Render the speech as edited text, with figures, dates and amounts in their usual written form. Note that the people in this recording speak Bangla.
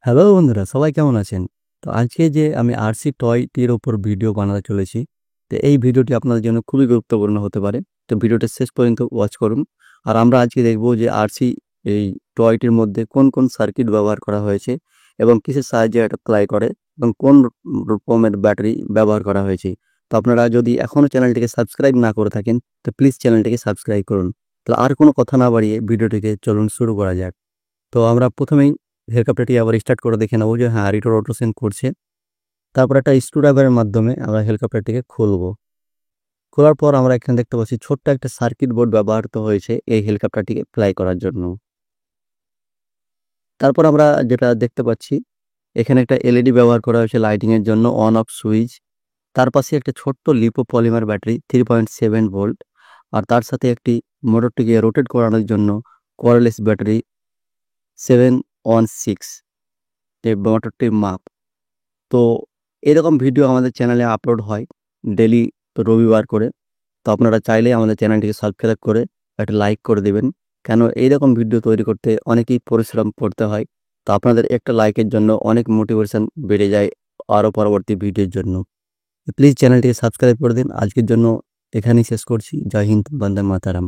হ্যালো বন্ধুরা, সবাই কেমন আছেন? তো আজকে যে আমি আরসি টয়টির উপর ভিডিও বানাতে চলেছি। তো এই ভিডিওটি আপনাদের জন্য খুবই গুরুত্বপূর্ণ হতে পারে। তো ভিডিওটা শেষ পর্যন্ত ওয়াচ করুন। আর আমরা আজকে দেখব যে আরসি এই টয়টির মধ্যে কোন কোন সার্কিট ব্যবহার করা হয়েছে এবং কিসের সাহায্যে এটা প্লাই করে এবং কোন রকমের ব্যাটারি ব্যবহার করা হয়েছে। তো আপনারা যদি এখনও চ্যানেলটিকে সাবস্ক্রাইব না করে থাকেন তো প্লিজ চ্যানেলটিকে সাবস্ক্রাইব করুন। তো আর কোনো কথা না বাড়িয়ে ভিডিওটিকে চলুন শুরু করা যাক। তো আমরা প্রথমেই হেলিকপ্টারটি আবার স্টার্ট করে দেখে নেবো যে হ্যাঁ রোটেশন করছে। তারপর একটা স্ক্রুড্রাইভারের মাধ্যমে আমরা হেলিকপ্টারটিকে খুলবো। খোলার পর আমরা এখানে দেখতে পাচ্ছি ছোট্ট একটা সার্কিট বোর্ড ব্যবহৃত হয়েছে এই হেলিকপ্টারটিকে ফ্লাই করার জন্য। তারপর আমরা যেটা দেখতে পাচ্ছি এখানে একটা এলইডি ব্যবহার করা হয়েছে লাইটিং এর জন্য, অন অফ সুইচ। তার পাশে একটা ছোট্ট লিপো পলিমার ব্যাটারি 3.7 ভোল্ট, আর তার সাথে একটি মোটরটিকে রোটেট করানোর জন্য কয়েললেস ব্যাটারি 716 যে মোটরটির মাপ। তো এরকম ভিডিও আমাদের চ্যানেলে আপলোড হয় ডেলি রবিবার করে। তো আপনারা চাইলে আমাদের চ্যানেলটিকে সাবস্ক্রাইব করে একটা লাইক করে দেবেন। কেন এইরকম ভিডিও তৈরি করতে অনেকেই পরিশ্রম করতে হয়। তো আপনাদের একটা লাইকের জন্য অনেক মোটিভেশন বেড়ে যায় আরও পরবর্তী ভিডিওর জন্য। প্লিজ চ্যানেলটিকে সাবস্ক্রাইব করে দিন। আজকের জন্য এখানেই শেষ করছি। জয় হিন্দ, বন্দে মাতারাম।